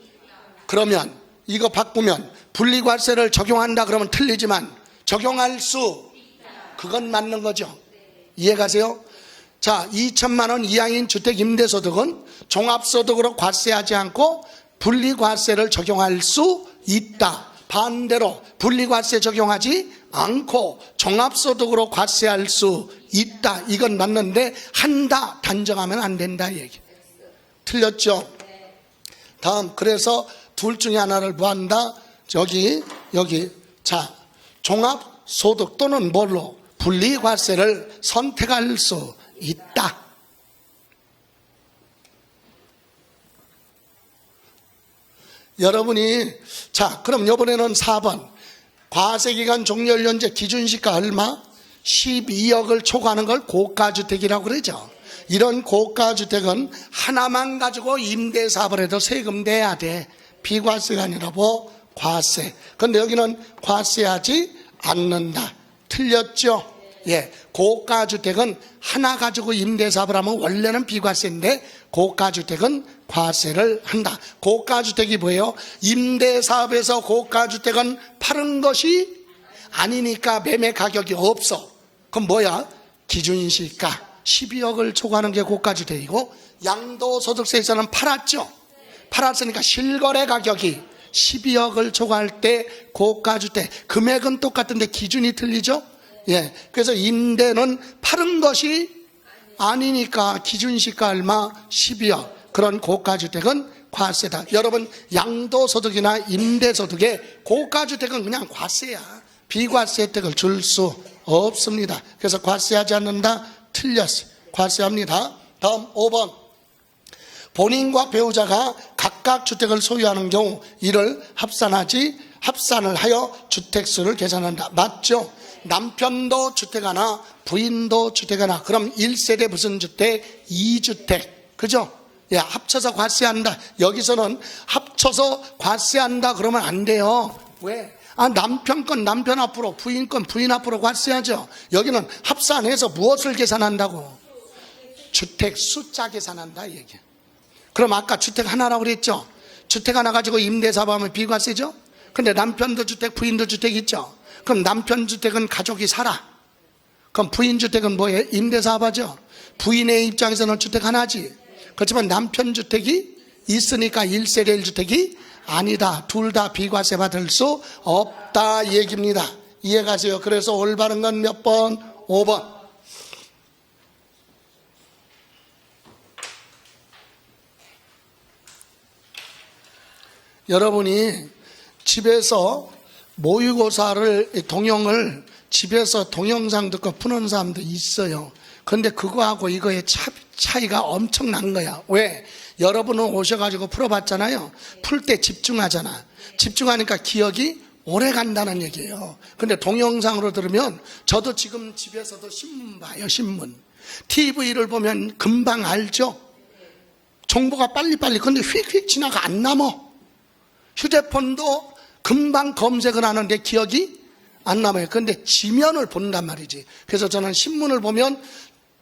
그러면 이거 바꾸면 분리과세를 적용한다 그러면 틀리지만 적용할 수, 그건 맞는 거죠. 이해가세요? 자, 2천만 원 이하인 주택 임대소득은 종합소득으로 과세하지 않고 분리과세를 적용할 수 있다. 반대로 분리과세 적용하지 않고 종합소득으로 과세할 수 있다. 이건 맞는데 한다 단정하면 안 된다 얘기. 틀렸죠? 다음, 그래서 둘 중에 하나를 뭐한다? 여기 자, 종합소득 또는 뭘로 분리과세를 선택할 수 있다. 여러분이 자, 그럼 이번에는 4번 과세기간 종료연제 기준시가 얼마? 12억을 초과하는 걸 고가주택이라고 그러죠. 이런 고가주택은 하나만 가지고 임대사업을 해도 세금 내야 돼. 비과세가 아니라고 과세. 근데 여기는 과세하지 않는다. 틀렸죠? 예, 고가주택은 하나 가지고 임대사업을 하면 원래는 비과세인데 고가주택은 과세를 한다. 고가주택이 뭐예요? 임대사업에서 고가주택은 파는 것이 아니니까 매매 가격이 없어. 그럼 뭐야? 기준시가 12억을 초과하는 게 고가주택이고, 양도소득세에서는 팔았죠. 팔았으니까 실거래 가격이 12억을 초과할 때 고가주택, 금액은 똑같은데 기준이 틀리죠. 예, 그래서 임대는 파는 것이 아니니까 기준시가 얼마? 12억. 그런 고가주택은 과세다. 여러분, 양도소득이나 임대소득에 고가주택은 그냥 과세야. 비과세 혜택을 줄 수 없습니다. 그래서 과세하지 않는다. 틀렸어요. 과세합니다. 다음 5번. 본인과 배우자가 각각 주택을 소유하는 경우 이를 합산을 하여 주택수를 계산한다. 맞죠? 남편도 주택 하나, 부인도 주택 하나. 그럼 1세대 무슨 주택? 2주택. 그죠? 예, 합쳐서 과세한다. 여기서는 합쳐서 과세한다 그러면 안 돼요. 왜? 남편 건 남편 앞으로, 부인 건 부인 앞으로 과세하죠. 여기는 합산해서 무엇을 계산한다고? 주택 숫자 계산한다 이 얘기야. 그럼 아까 주택 하나라고 그랬죠? 주택 하나 가지고 임대사업하면 비과세죠? 근데 남편도 주택, 부인도 주택 있죠? 그럼 남편 주택은 가족이 살아. 그럼 부인 주택은 뭐예요? 임대사업하죠? 부인의 입장에서는 주택 하나지. 그렇지만 남편 주택이 있으니까 1세대 1주택이 아니다. 둘 다 비과세 받을 수 없다 얘기입니다. 이해가세요? 그래서 올바른 건 몇 번? 5번. 여러분이 집에서 모의고사를 동영을 집에서 동영상 듣고 푸는 사람도 있어요. 그런데 그거하고 이거의 차이가 엄청난 거야. 왜? 여러분은 오셔가지고 풀어봤잖아요. 풀 때 집중하잖아. 집중하니까 기억이 오래 간다는 얘기예요. 근데 동영상으로 들으면, 저도 지금 집에서도 신문 봐요. 신문. TV를 보면 금방 알죠? 정보가 빨리빨리. 근데 휙휙 지나가 안 남아. 휴대폰도 금방 검색을 하는데 기억이 안 남아요. 근데 지면을 본단 말이지. 그래서 저는 신문을 보면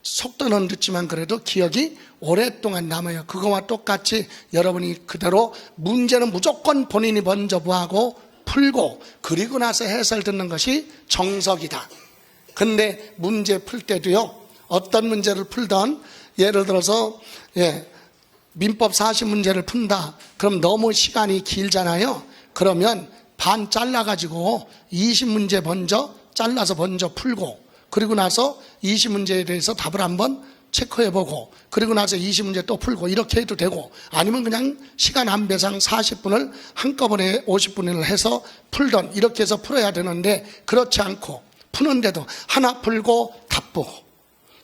속도는 늦지만 그래도 기억이 오랫동안 남아요. 그거와 똑같이 여러분이 그대로 문제는 무조건 본인이 먼저 뭐하고 풀고 그리고 나서 해설 듣는 것이 정석이다. 근데 문제 풀 때도요, 어떤 문제를 풀던, 예를 들어서 민법 40문제를 푼다. 그럼 너무 시간이 길잖아요. 그러면 반 잘라가지고 20문제 먼저 잘라서 먼저 풀고, 그리고 나서 20문제에 대해서 답을 한번 체크해보고, 그리고 나서 20문제 또 풀고, 이렇게 해도 되고, 아니면 그냥 시간 안배상 40분을 한꺼번에 50분을 해서 풀던, 이렇게 해서 풀어야 되는데, 그렇지 않고 푸는데도 하나 풀고 답 보고,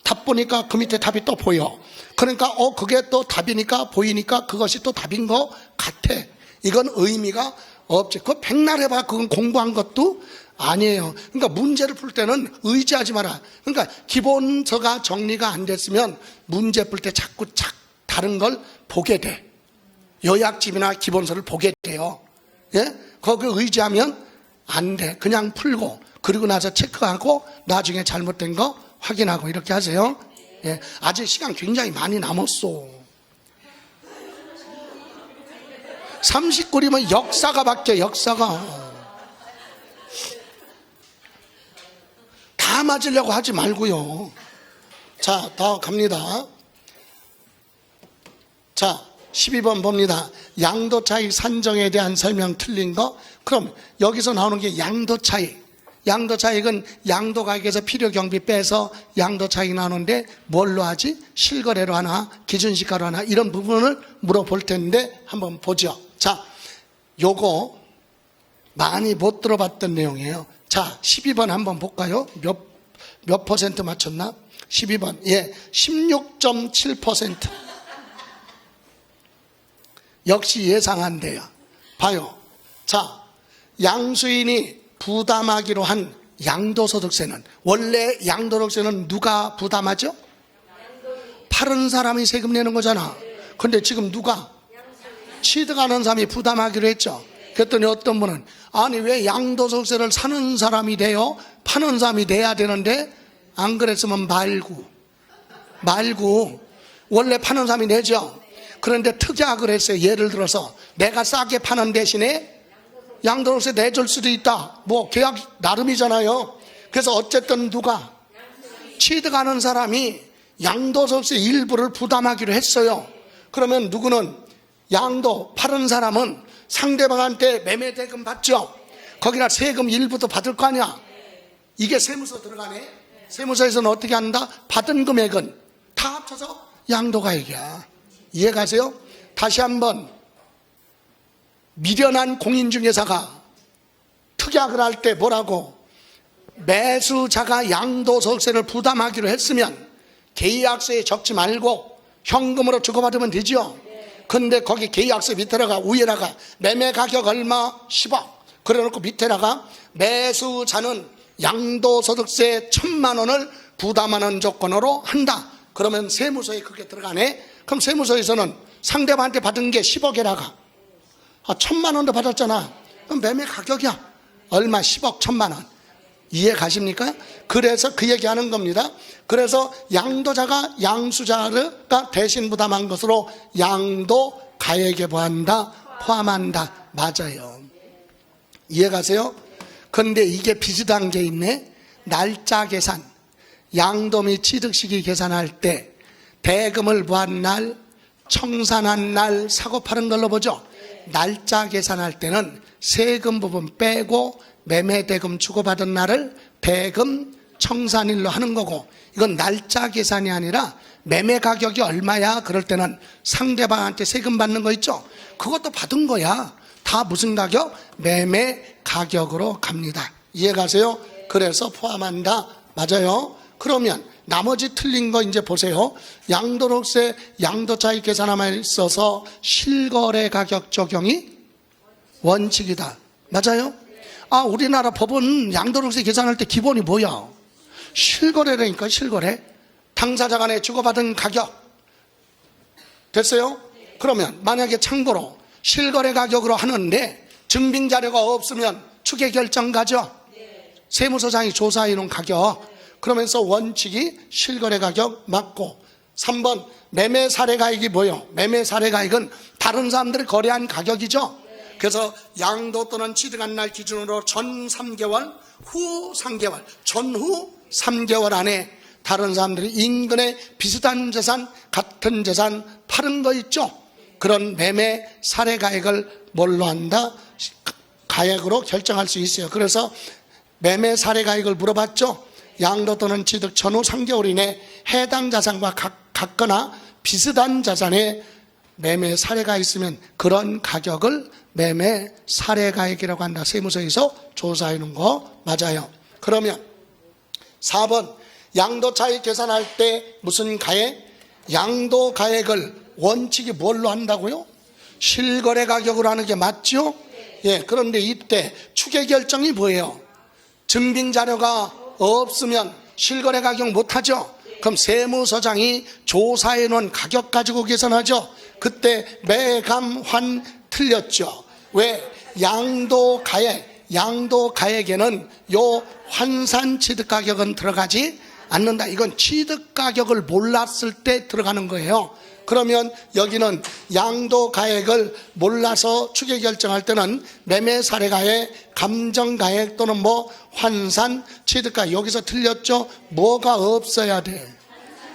답 보니까 그 밑에 답이 또 보여. 그러니까 그게 또 답이니까 보이니까 그것이 또 답인 것 같아. 이건 의미가 없지. 그거 백날 해봐. 그건 공부한 것도 아니에요. 그러니까 문제를 풀 때는 의지하지 마라. 그러니까 기본서가 정리가 안 됐으면 문제 풀 때 자꾸 다른 걸 보게 돼. 요약집이나 기본서를 보게 돼요. 예? 거기 의지하면 안 돼. 그냥 풀고 그리고 나서 체크하고 나중에 잘못된 거 확인하고 이렇게 하세요. 예. 아직 시간 굉장히 많이 남았어. 30글이면 역사가 바뀌어. 역사가. 다 맞으려고 하지 말고요. 자, 더 갑니다. 자, 12번 봅니다. 양도 차익 산정에 대한 설명 틀린 거. 그럼 여기서 나오는 게 양도 차익. 양도 차익은 양도 가격에서 필요 경비 빼서 양도 차익 나오는데 뭘로 하지? 실거래로 하나, 기준시가로 하나, 이런 부분을 물어볼 텐데 한번 보죠. 자, 요거 많이 못 들어봤던 내용이에요. 자, 12번 한번 볼까요? 몇 퍼센트 맞췄나? 12번. 예, 16.7%. 역시 예상한대요. 봐요. 자, 양수인이 부담하기로 한 양도소득세는, 원래 양도소득세는 누가 부담하죠? 파는 사람이 세금 내는 거잖아. 근데 지금 누가? 취득하는 사람이 부담하기로 했죠. 그랬더니 어떤 분은 아니 왜 양도소득세를 사는 사람이 돼요? 파는 사람이 내야 되는데 안 그랬으면 말고 원래 파는 사람이 내죠. 그런데 특약을 했어요. 예를 들어서 내가 싸게 파는 대신에 양도소득세 내줄 수도 있다. 뭐 계약 나름이잖아요. 그래서 어쨌든 누가? 취득하는 사람이 양도소득세 일부를 부담하기로 했어요. 그러면 누구는? 양도 파는 사람은 상대방한테 매매대금 받죠. 거기다 세금 일부도 받을 거 아니야. 이게 세무서 들어가네. 세무서에서는 어떻게 한다? 받은 금액은 다 합쳐서 양도가액이야. 이해가세요? 다시 한번, 미련한 공인중개사가 특약을 할 때 뭐라고? 매수자가 양도소득세를 부담하기로 했으면 계약서에 적지 말고 현금으로 주고받으면 되죠. 근데 거기 계약서 밑에다가 위에다가 매매 가격 얼마? 10억. 그래놓고 밑에다가 매수자는 양도소득세 1,000만 원을 부담하는 조건으로 한다. 그러면 세무서에 그게 들어가네. 그럼 세무서에서는 상대방한테 받은 게 10억에다가 1,000만 원도 받았잖아. 그럼 매매 가격이야. 얼마? 10억 1,000만 원. 이해 가십니까? 그래서 그 얘기하는 겁니다. 그래서 양도자가 양수자가 대신 부담한 것으로 양도 가액에 포함한다. 맞아요. 이해 가세요? 그런데 이게 비슷한 게 있네. 날짜 계산. 양도 및 취득 시기 계산할 때 대금을 부한 날, 청산한 날, 사고 파는 걸로 보죠. 날짜 계산할 때는 세금 부분 빼고 매매대금 주고받은 날을 대금 청산일로 하는 거고, 이건 날짜 계산이 아니라 매매 가격이 얼마야? 그럴 때는 상대방한테 세금 받는 거 있죠? 그것도 받은 거야. 다 무슨 가격? 매매 가격으로 갑니다. 이해가세요? 그래서 포함한다. 맞아요. 그러면 나머지 틀린 거 이제 보세요. 양도소득세 양도차익 계산함에 있어서 실거래 가격 적용이 원칙이다. 맞아요? 우리나라 법은 양도소득세 계산할 때 기본이 뭐야? 실거래라니까. 실거래. 당사자 간에 주고받은 가격. 됐어요? 그러면 만약에 참고로 실거래 가격으로 하는데 증빙 자료가 없으면 추계 결정 가죠. 세무서장이 조사해 놓은 가격. 그러면서 원칙이 실거래 가격 맞고, 3번 매매 사례 가액이 뭐예요? 매매 사례 가액은 다른 사람들이 거래한 가격이죠. 그래서 양도 또는 취득한 날 기준으로 전 3개월, 후 3개월, 전후 3개월 안에 다른 사람들이 인근에 비슷한 재산, 같은 재산 파는 거 있죠. 그런 매매 사례 가액을 뭘로 한다? 가액으로 결정할 수 있어요. 그래서 매매 사례 가액을 물어봤죠. 양도 또는 취득 전후 3개월 이내 해당 자산과 같거나 비슷한 자산에 매매 사례가 있으면 그런 가격을 매매 사례 가액이라고 한다. 세무서에서 조사해 놓은 거 맞아요. 그러면 4번 양도 차익 계산할 때 무슨 가액? 양도 가액을 원칙이 뭘로 한다고요? 실거래 가격으로 하는 게 맞죠? 예, 그런데 이때 추계 결정이 뭐예요? 증빙 자료가 없으면 실거래 가격 못하죠. 그럼 세무서장이 조사해 놓은 가격 가지고 계산하죠. 그때 매감환 틀렸죠. 왜? 양도 가액에는 요 환산 취득 가격은 들어가지 않는다. 이건 취득 가격을 몰랐을 때 들어가는 거예요. 그러면 여기는 양도가액을 몰라서 추계 결정할 때는 매매사례가액, 감정가액 또는 환산, 취득가액. 여기서 틀렸죠? 뭐가 없어야 돼?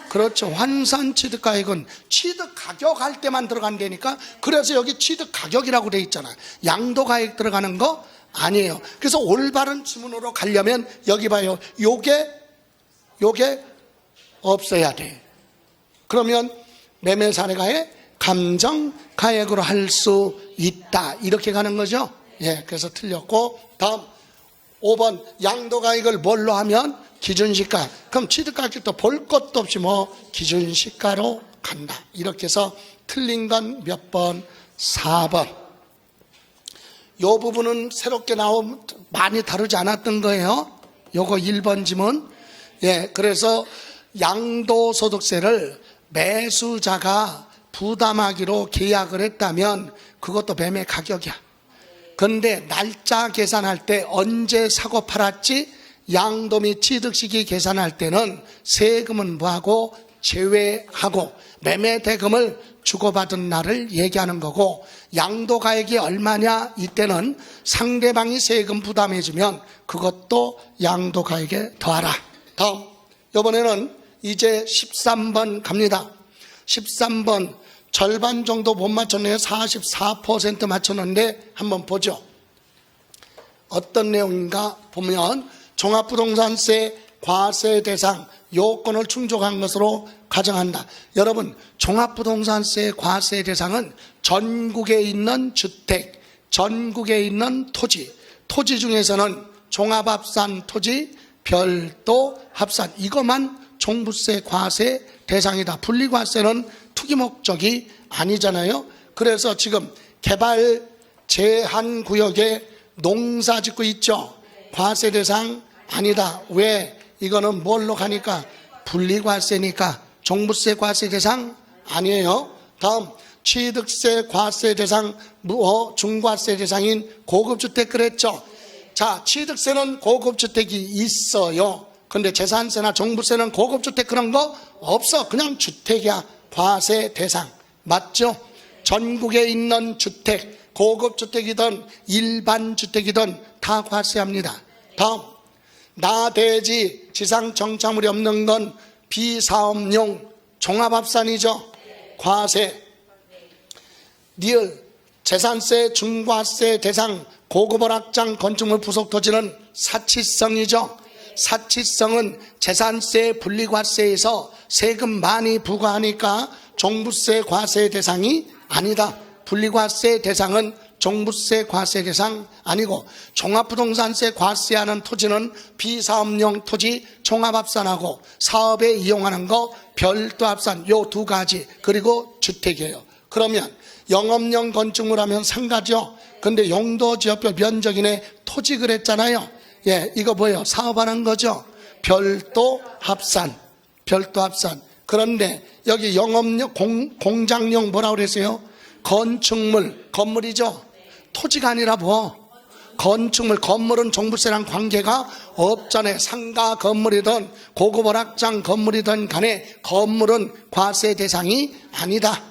그렇죠. 환산 취득가액은 취득가격 할 때만 들어간다니까. 그래서 여기 취득가격이라고 돼 있잖아. 양도가액 들어가는 거 아니에요. 그래서 올바른 지문으로 가려면 여기 봐요. 요게 없어야 돼. 그러면 매매사례가액, 감정가액으로 할 수 있다. 이렇게 가는 거죠. 예, 그래서 틀렸고, 다음 5번 양도가액을 뭘로 하면? 기준시가. 그럼 취득가격도 볼 것도 없이 기준시가로 간다. 이렇게 해서 틀린 건 몇 번? 4번. 이 부분은 새롭게 나온 많이 다루지 않았던 거예요. 요거 1번 지문. 예, 그래서 양도소득세를 매수자가 부담하기로 계약을 했다면 그것도 매매 가격이야. 그런데 날짜 계산할 때 언제 사고 팔았지? 양도 및 취득 시기 계산할 때는 세금은 뭐하고? 제외하고 매매 대금을 주고받은 날을 얘기하는 거고, 양도가액이 얼마냐? 이때는 상대방이 세금 부담해주면 그것도 양도가액에 더하라. 다음, 이번에는 이제 13번 갑니다. 13번 절반 정도 못 맞췄네요. 44% 맞췄는데 한번 보죠. 어떤 내용인가 보면 종합부동산세 과세 대상 요건을 충족한 것으로 가정한다. 여러분, 종합부동산세 과세 대상은 전국에 있는 주택, 전국에 있는 토지 중에서는 종합합산 토지, 별도 합산, 이것만 종부세 과세 대상이다. 분리과세는 투기 목적이 아니잖아요. 그래서 지금 개발 제한 구역에 농사 짓고 있죠. 과세 대상 아니다. 왜? 이거는 뭘로 가니까? 분리과세니까. 종부세 과세 대상 아니에요. 다음, 취득세 과세 대상, 중과세 대상인 고급주택 그랬죠. 자, 취득세는 고급주택이 있어요. 근데 재산세나 종부세는 고급주택 그런 거 없어. 그냥 주택이야. 과세 대상. 맞죠? 전국에 있는 주택, 고급주택이든 일반주택이든 다 과세합니다. 다음, 나대지 지상 정착물이 없는 건 비사업용 종합합산이죠. 과세. 리을 재산세 중과세 대상 고급원학장 건축물 부속 토지는 사치성이죠. 사치성은 재산세 분리과세에서 세금 많이 부과하니까 종부세 과세 대상이 아니다. 분리과세 대상은 종부세 과세 대상 아니고, 종합부동산세 과세하는 토지는 비사업용 토지 종합합산하고 사업에 이용하는 거 별도 합산, 요 두 가지. 그리고 주택이에요. 그러면 영업용 건축물 하면 상 가죠. 근데 용도지역별 면적이네 토지 그랬잖아요. 예, 이거 뭐예요? 사업하는 거죠. 별도 합산, 별도 합산. 그런데 여기 영업용, 공장용 뭐라고 그랬어요? 건축물, 건물이죠. 토지가 아니라 건축물, 건물은 종부세랑 관계가 없잖아요. 상가 건물이든 고급 월악장 건물이든 간에 건물은 과세 대상이 아니다.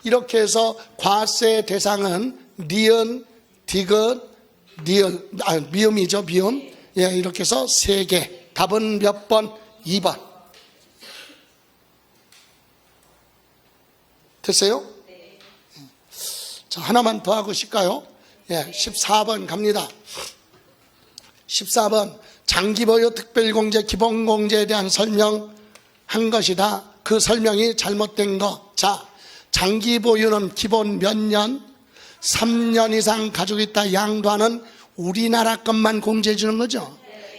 이렇게 해서 과세 대상은 니은, 디귿, 리을, 미음이죠, 미음. 예, 이렇게 해서 3개. 답은 몇 번? 2번. 됐어요? 자, 하나만 더 하고 싶까요? 예, 14번 갑니다. 14번 장기보유 특별공제 기본공제에 대한 설명한 것이다. 그 설명이 잘못된 거. 자, 장기보유는 기본 몇 년? 3년 이상 가지고 있다 양도하는 우리나라 것만 공제해 주는 거죠.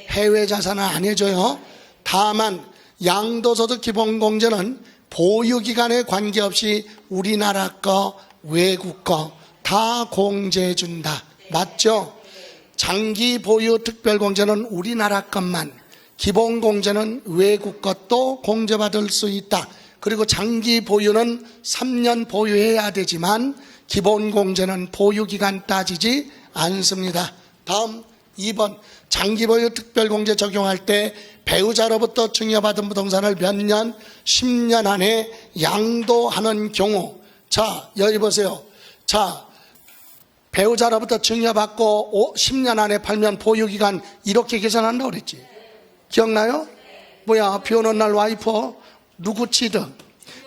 해외 자산은 안 해줘요. 다만 양도소득 기본공제는 보유기간에 관계없이 우리나라 거, 외국 거 다 공제해 준다. 맞죠? 장기 보유 특별공제는 우리나라 것만, 기본공제는 외국 것도 공제받을 수 있다. 그리고 장기 보유는 3년 보유해야 되지만 기본공제는 보유기간 따지지 않습니다. 다음 2번 장기 보유 특별공제 적용할 때 배우자로부터 증여받은 부동산을 몇 년, 10년 안에 양도하는 경우. 자, 여기 보세요. 자, 배우자로부터 증여받고 10년 안에 팔면 보유기간 이렇게 계산한다고 그랬지. 기억나요? 뭐야, 비 오는 날 와이프 누구 취득?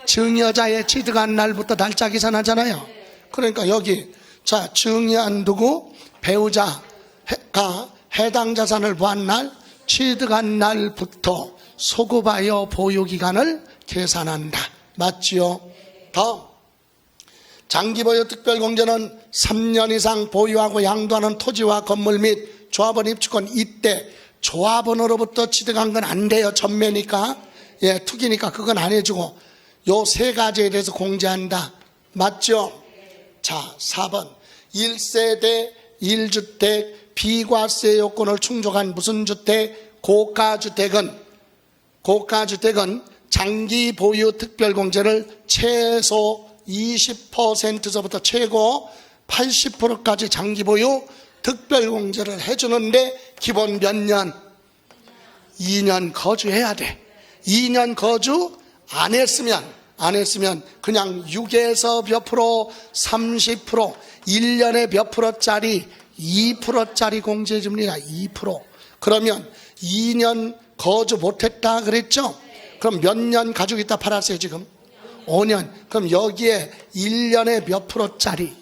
증여자의 취득한 날부터 날짜 계산하잖아요. 그러니까 여기 자, 증여한 누구? 배우자가 해당 자산을 구한 날, 취득한 날부터 소급하여 보유기간을 계산한다. 맞지요? 다음, 장기보유 특별공제는 3년 이상 보유하고 양도하는 토지와 건물 및 조합원 입주권 이때 조합원으로부터 취득한 건 안 돼요. 전매니까. 예, 투기니까 그건 안 해주고 요 세 가지에 대해서 공제한다. 맞죠? 자, 4번 1세대 1주택 비과세 요건을 충족한 무슨 주택? 고가주택은 장기 보유 특별공제를 최소 20%서부터 최고 80%까지 장기 보유 특별공제를 해주는데 기본 몇 년? 2년 거주해야 돼. 2년 거주 안 했으면 그냥 6에서 몇 프로, 30%, 1년에 몇 프로짜리, 2%짜리 공제해 줍니다. 2%. 그러면 2년 거주 못했다 그랬죠? 그럼 몇 년 가지고 있다 팔았어요 지금? 5년. 그럼 여기에 1년에 몇 프로짜리?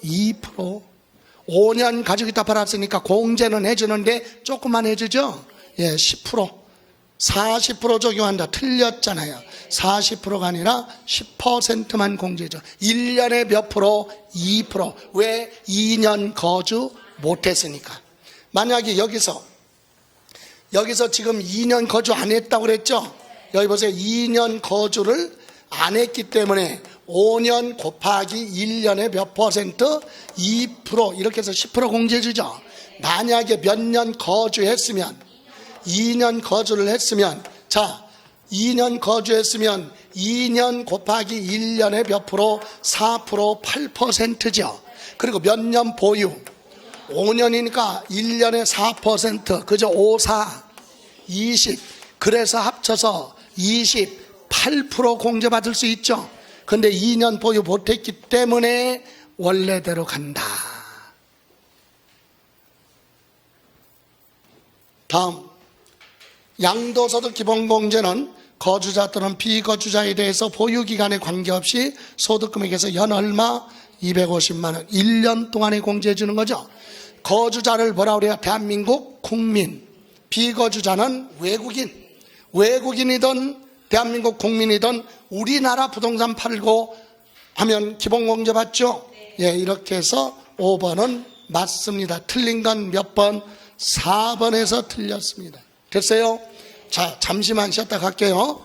2%. 5년 가지고 있다 팔았으니까 공제는 해주는데 조금만 해주죠? 예, 10%. 40% 적용한다. 틀렸잖아요. 40%가 아니라 10%만 공제죠. 1년에 몇 프로? 2%. 왜? 2년 거주 못했으니까. 만약에 여기서 지금 2년 거주 안 했다고 그랬죠? 여기 보세요. 2년 거주를 안 했기 때문에 5년 곱하기 1년에 몇 퍼센트? 2% 이렇게 해서 10% 공제해 주죠. 만약에 몇 년 거주했으면 2년 거주를 했으면 자 2년 거주했으면 2년 곱하기 1년에 몇 프로? 4% 8%죠. 그리고 몇 년 보유? 5년이니까 1년에 4% 그죠? 5, 4, 20 그래서 합쳐서 28% 공제받을 수 있죠. 근데 2년 보유 못했기 때문에 원래대로 간다. 다음 양도소득 기본공제는 거주자 또는 비거주자에 대해서 보유기간에 관계없이 소득금액에서 연 얼마? 250만 원 1년 동안에 공제해 주는 거죠. 거주자를 뭐라 그래요? 대한민국 국민. 비거주자는 외국인이든 대한민국 국민이든 우리나라 부동산 팔고 하면 기본공제 받죠? 예, 이렇게 해서 5번은 맞습니다. 틀린 건 몇 번? 4번에서 틀렸습니다. 됐어요? 자, 잠시만 쉬었다 갈게요.